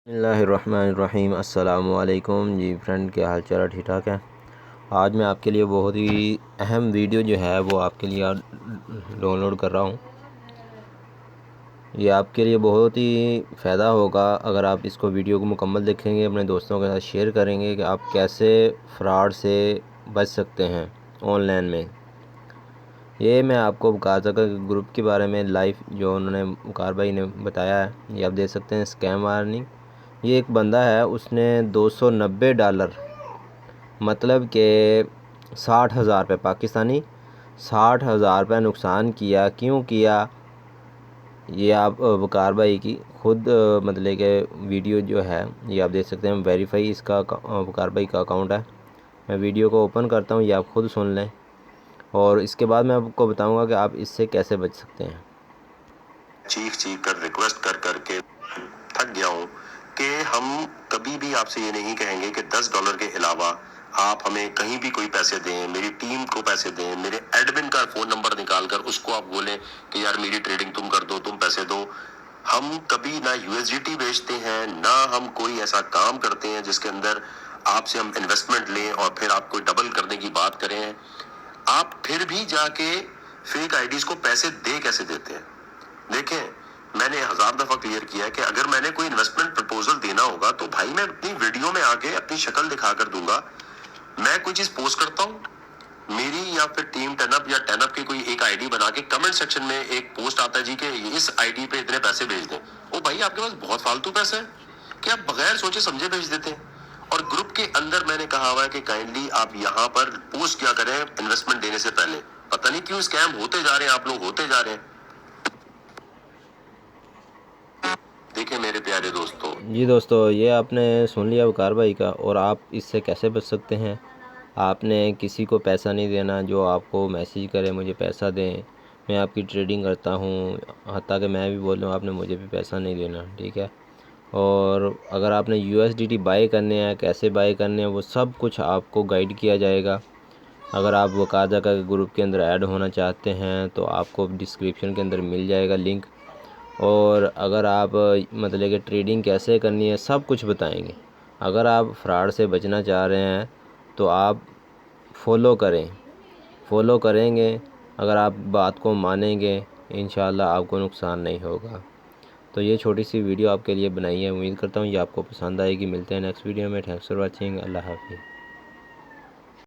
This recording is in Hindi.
बिस्मिल्लाहिर्रहमानिर्रहीम। अस्सलामुअलैकुम जी फ्रेंड, क्या हाल चाल है? ठीक ठाक है। आज मैं आपके लिए बहुत ही अहम वीडियो जो है वो आपके लिए डाउनलोड कर रहा हूँ। ये आपके लिए बहुत ही फ़ायदा होगा अगर आप इसको वीडियो को मुकम्मल देखेंगे, अपने दोस्तों के साथ शेयर करेंगे कि आप कैसे फ्रॉड से बच सकते हैं ऑनलाइन में। ये मैं आपको गाज़ा का ग्रुप के बारे में लाइव जो उन्होंने वकार भाई ने बताया है, ये आप देख सकते हैं। स्कैम वार्निंग, ये एक बंदा है, उसने $290 मतलब कि 60,000 रुपये पाकिस्तानी, 60,000 रुपये नुकसान किया। क्यों किया ये आप वकार भाई की खुद मतलब कि वीडियो जो है ये आप देख सकते हैं। वेरीफाई इसका वकार भाई का अकाउंट है। मैं वीडियो को ओपन करता हूँ, ये आप खुद सुन लें और इसके बाद मैं आपको बताऊंगा कि आप इससे कैसे बच सकते हैं। चीख कर रिक्वेस्ट कर के थक गया हूँ कि हम कभी भी आपसे ये नहीं कहेंगे कि $10 के अलावा आप हमें कहीं भी कोई पैसे दें, मेरी टीम को पैसे दें, मेरे एडमिन का फोन नंबर निकाल कर उसको आप बोलें कि यार मेरी ट्रेडिंग तुम कर दो, तुम पैसे दो। हम कभी ना यूएसडीटी बेचते हैं, ना हम कोई ऐसा काम करते हैं जिसके अंदर आपसे हम इन्वेस्टमेंट लें और फिर आपको डबल करने की बात करें। आप फिर भी जाके फेक आईडीज को पैसे दे कैसे देते हैं? देखें, मैंने 1000 दफा क्लियर किया है कि अगर मैंने कोई इन्वेस्टमेंट प्रपोजल देना होगा तो भाई मैं अपनी वीडियो में आके अपनी शक्ल दिखाकर दूंगा। मैं कोई चीज पोस्ट करता हूँ, मेरी या फिर टीम टेनअप या टेनअप की कोई एक आईडी बना के कमेंट सेक्शन में एक पोस्ट आता है जी कि इस आईडी पे इतने पैसे भेज दें। ओ भाई, आपके पास बहुत फालतू पैसे हैं कि आप बगैर सोचे समझे भेज देते हैं। और ग्रुप के अंदर मैंने कहा हुआ है कि काइंडली आप यहाँ पर पोस्ट क्या करें इन्वेस्टमेंट देने से पहले। पता नहीं क्यों स्कैम होते जा रहे हैं, आप लोग होते जा रहे हैं। देखिए मेरे प्यारे दोस्तों, जी दोस्तों, ये आपने सुन लिया वकार भाई का। और आप इससे कैसे बच सकते हैं? आपने किसी को पैसा नहीं देना जो आपको मैसेज करे मुझे पैसा दें, मैं आपकी ट्रेडिंग करता हूँ, हत्ता कि मैं भी बोल रहा हूँ आपने मुझे भी पैसा नहीं देना, ठीक है। और अगर आपने USDT बाय करने हैं, कैसे बाय करने हैं, वो सब कुछ आपको गाइड किया जाएगा। अगर आप वकाज़ा का ग्रुप के अंदर ऐड होना चाहते हैं तो आपको डिस्क्रिप्शन के अंदर मिल जाएगा लिंक। और अगर आप मतलब कि ट्रेडिंग कैसे करनी है सब कुछ बताएंगे। अगर आप फ्रॉड से बचना चाह रहे हैं तो आप फॉलो करेंगे। अगर आप बात को मानेंगे इंशाल्लाह आपको नुकसान नहीं होगा। तो ये छोटी सी वीडियो आपके लिए बनाई है, उम्मीद करता हूँ ये आपको पसंद आएगी। मिलते हैं नेक्स्ट वीडियो में। Thanks for watching. अल्लाह हाफिज़।